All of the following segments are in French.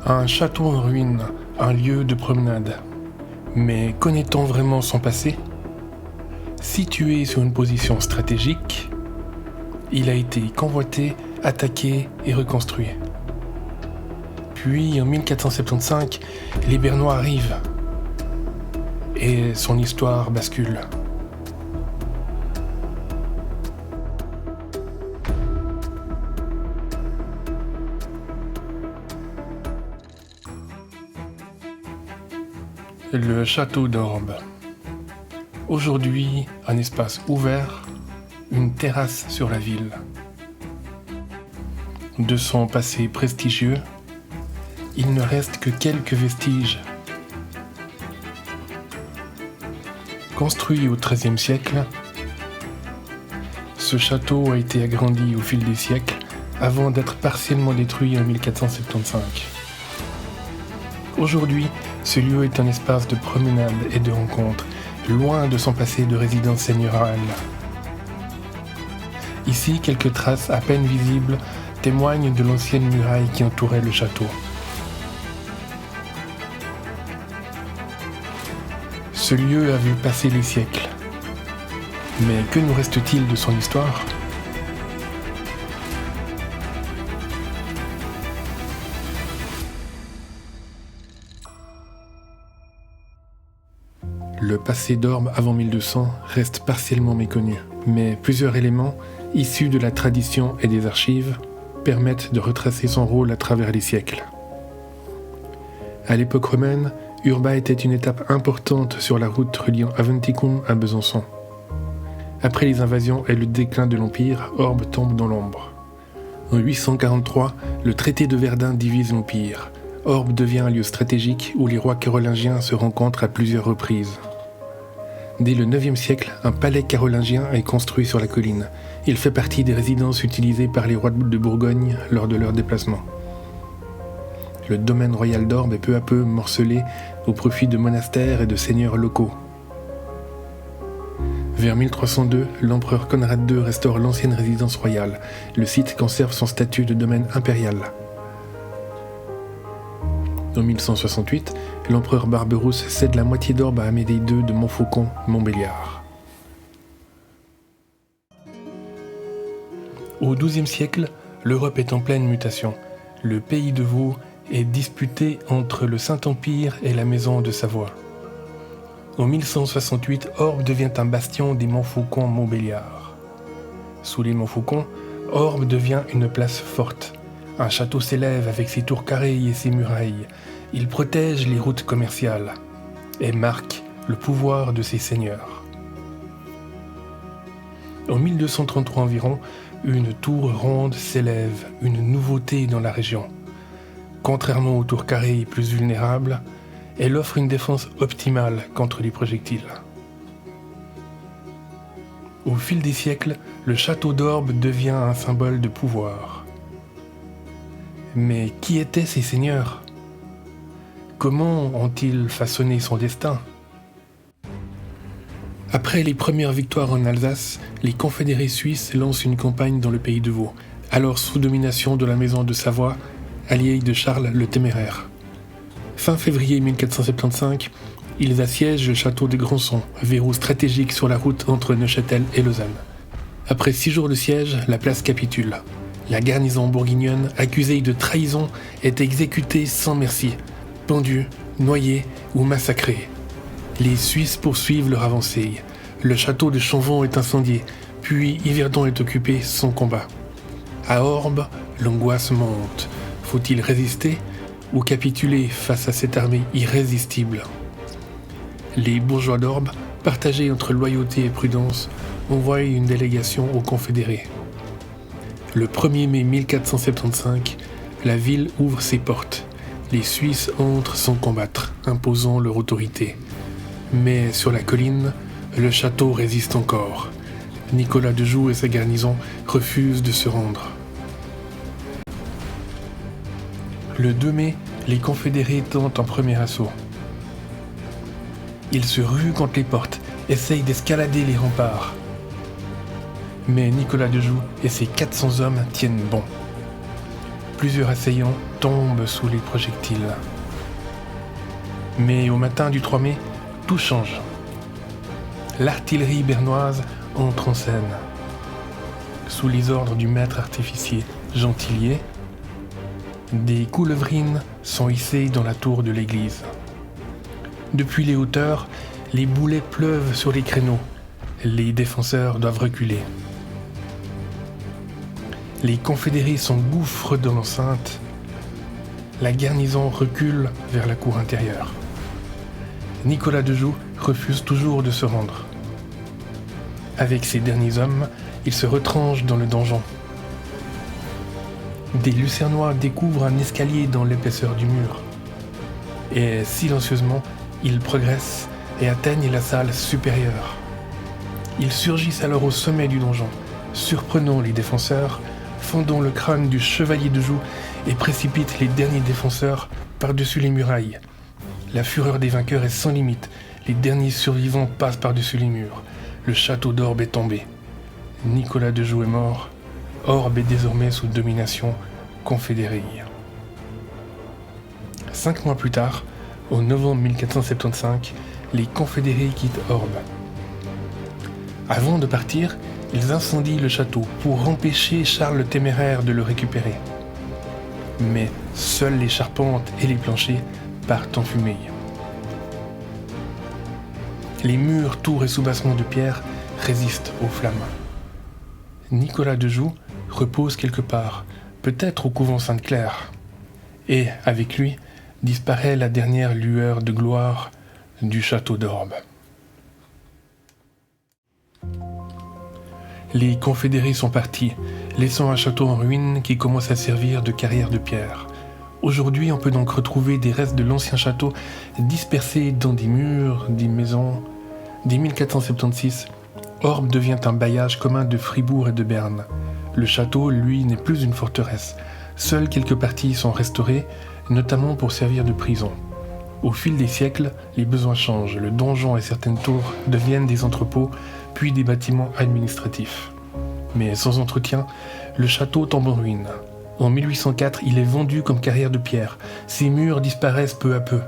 Un château en ruine, un lieu de promenade. Mais connaît-on vraiment son passé ? Situé sur une position stratégique, il a été convoité, attaqué et reconstruit. Puis en 1475, les Bernois arrivent et son histoire bascule. Le château d'Orbe. Aujourd'hui, un espace ouvert, une terrasse sur la ville. De son passé prestigieux, il ne reste que quelques vestiges. Construit au XIIIe siècle, ce château a été agrandi au fil des siècles avant d'être partiellement détruit en 1475. Aujourd'hui, ce lieu est un espace de promenade et de rencontre, loin de son passé de résidence seigneuriale. Ici, quelques traces à peine visibles témoignent de l'ancienne muraille qui entourait le château. Ce lieu a vu passer les siècles. Mais que nous reste-t-il de son histoire ? Le passé d'Orbe avant 1200 reste partiellement méconnu, mais plusieurs éléments, issus de la tradition et des archives, permettent de retracer son rôle à travers les siècles. À l'époque romaine, Urba était une étape importante sur la route reliant Aventicum à Besançon. Après les invasions et le déclin de l'Empire, Orbe tombe dans l'ombre. En 843, le traité de Verdun divise l'Empire. Orbe devient un lieu stratégique où les rois carolingiens se rencontrent à plusieurs reprises. Dès le IXe siècle, un palais carolingien est construit sur la colline. Il fait partie des résidences utilisées par les rois de Bourgogne lors de leurs déplacements. Le domaine royal d'Orbe est peu à peu morcelé au profit de monastères et de seigneurs locaux. Vers 1302, l'empereur Conrad II restaure l'ancienne résidence royale. Le site conserve son statut de domaine impérial. En 1168, l'empereur Barberousse cède la moitié d'Orbe à Amédée II de Montfaucon-Montbéliard. Au XIIe siècle, l'Europe est en pleine mutation. Le pays de Vaud est disputé entre le Saint-Empire et la Maison de Savoie. En 1168, Orbe devient un bastion des Montfaucon-Montbéliard. Sous les Montfaucon, Orbe devient une place forte. Un château s'élève avec ses tours carrées et ses murailles. Il protège les routes commerciales et marque le pouvoir de ses seigneurs. En 1233 environ, une tour ronde s'élève, une nouveauté dans la région. Contrairement aux tours carrées et plus vulnérables, elle offre une défense optimale contre les projectiles. Au fil des siècles, le château d'Orbe devient un symbole de pouvoir. Mais qui étaient ces seigneurs ? Comment ont-ils façonné son destin ? Après les premières victoires en Alsace, les confédérés suisses lancent une campagne dans le pays de Vaud, alors sous domination de la Maison de Savoie, alliée de Charles le Téméraire. Fin février 1475, ils assiègent le château de Grandson, verrou stratégique sur la route entre Neuchâtel et Lausanne. Après 6 jours de siège, la place capitule. La garnison bourguignonne, accusée de trahison, est exécutée sans merci, pendue, noyée ou massacrée. Les Suisses poursuivent leur avancée. Le château de Chambon est incendié, puis Yverdon est occupé sans combat. À Orbe, l'angoisse monte. Faut-il résister ou capituler face à cette armée irrésistible ? Les bourgeois d'Orbe, partagés entre loyauté et prudence, envoient une délégation aux confédérés. Le 1er mai 1475, la ville ouvre ses portes. Les Suisses entrent sans combattre, imposant leur autorité. Mais sur la colline, le château résiste encore. Nicolas de Joux et sa garnison refusent de se rendre. Le 2 mai, les confédérés tentent un premier assaut. Ils se ruent contre les portes, essayent d'escalader les remparts. Mais Nicolas de Joux et ses 400 hommes tiennent bon. Plusieurs assaillants tombent sous les projectiles. Mais au matin du 3 mai, tout change. L'artillerie bernoise entre en scène. Sous les ordres du maître artificier Gentillier, des coulevrines sont hissées dans la tour de l'église. Depuis les hauteurs, les boulets pleuvent sur les créneaux. Les défenseurs doivent reculer. Les confédérés s'engouffrent dans l'enceinte. La garnison recule vers la cour intérieure. Nicolas de Joux refuse toujours de se rendre. Avec ses derniers hommes, il se retranche dans le donjon. Des Lucernois découvrent un escalier dans l'épaisseur du mur. Et silencieusement, ils progressent et atteignent la salle supérieure. Ils surgissent alors au sommet du donjon, surprenant les défenseurs, fendant le crâne du chevalier de Joux et précipitent les derniers défenseurs par-dessus les murailles. La fureur des vainqueurs est sans limite. Les derniers survivants passent par-dessus les murs. Le château d'Orbe est tombé. Nicolas de Joux est mort. Orbe est désormais sous domination confédérée. 5 mois plus tard, au novembre 1475, les confédérés quittent Orbe. Avant de partir, ils incendient le château pour empêcher Charles le Téméraire de le récupérer. Mais seules les charpentes et les planchers partent en fumée. Les murs, tours et soubassements de pierre résistent aux flammes. Nicolas de Joux repose quelque part, peut-être au couvent Sainte-Claire. Et, avec lui, disparaît la dernière lueur de gloire du château d'Orbe. Les confédérés sont partis, laissant un château en ruine qui commence à servir de carrière de pierre. Aujourd'hui, on peut donc retrouver des restes de l'ancien château dispersés dans des murs, des maisons. Dès 1476, Orbe devient un bailliage commun de Fribourg et de Berne. Le château, lui, n'est plus une forteresse. Seules quelques parties sont restaurées, notamment pour servir de prison. Au fil des siècles, les besoins changent. Le donjon et certaines tours deviennent des entrepôts, puis des bâtiments administratifs. Mais sans entretien, le château tombe en ruine. En 1804, il est vendu comme carrière de pierre. Ses murs disparaissent peu à peu.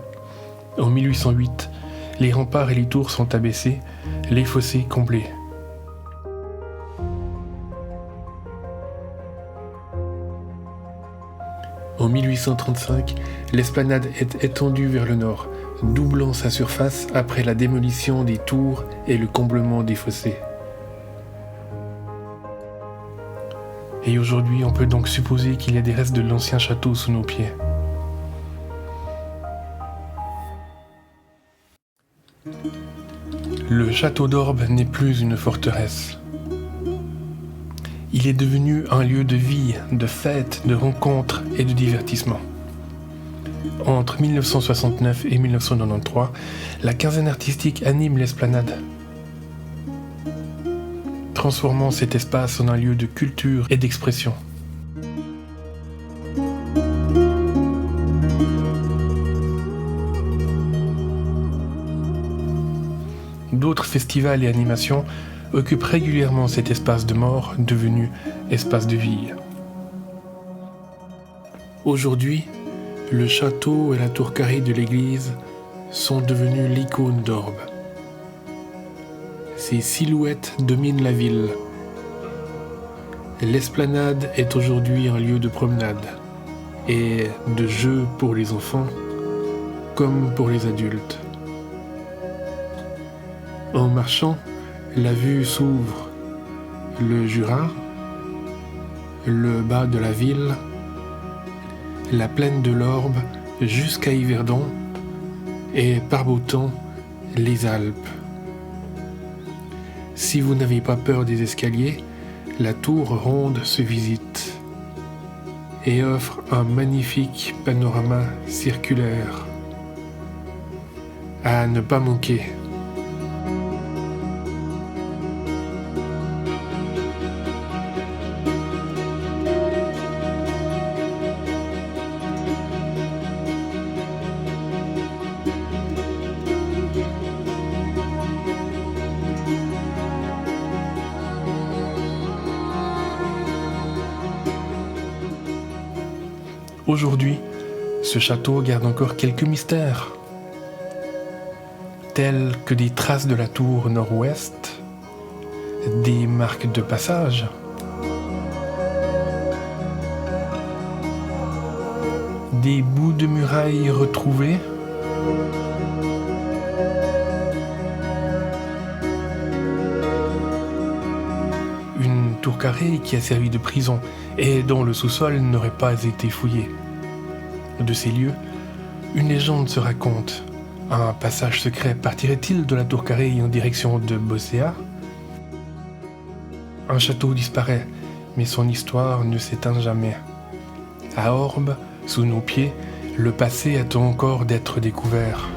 En 1808, les remparts et les tours sont abaissés, les fossés comblés. En 1835, l'esplanade est étendue vers le nord, doublant sa surface après la démolition des tours et le comblement des fossés. Et aujourd'hui, on peut donc supposer qu'il y a des restes de l'ancien château sous nos pieds. Le château d'Orbe n'est plus une forteresse. Il est devenu un lieu de vie, de fêtes, de rencontres et de divertissement. Entre 1969 et 1993, la quinzaine artistique anime l'esplanade, transformant cet espace en un lieu de culture et d'expression. D'autres festivals et animations occupent régulièrement cet espace de mort devenu espace de vie. Aujourd'hui, le château et la tour carrée de l'église sont devenus l'icône d'Orbe. Ces silhouettes dominent la ville. L'esplanade est aujourd'hui un lieu de promenade et de jeu pour les enfants comme pour les adultes. En marchant, la vue s'ouvre. Le Jura, le bas de la ville, la plaine de l'Orbe jusqu'à Yverdon et par beau temps, les Alpes. Si vous n'avez pas peur des escaliers, la tour ronde se visite et offre un magnifique panorama circulaire à ne pas manquer. Aujourd'hui, ce château garde encore quelques mystères, tels que des traces de la tour nord-ouest, des marques de passage, des bouts de murailles retrouvés, une tour carrée qui a servi de prison et dont le sous-sol n'aurait pas été fouillé. De ces lieux, une légende se raconte. Un passage secret partirait-il de la tour carrée en direction de Bosséa ? Un château disparaît, mais son histoire ne s'éteint jamais. À Orbe, sous nos pieds, le passé attend encore d'être découvert.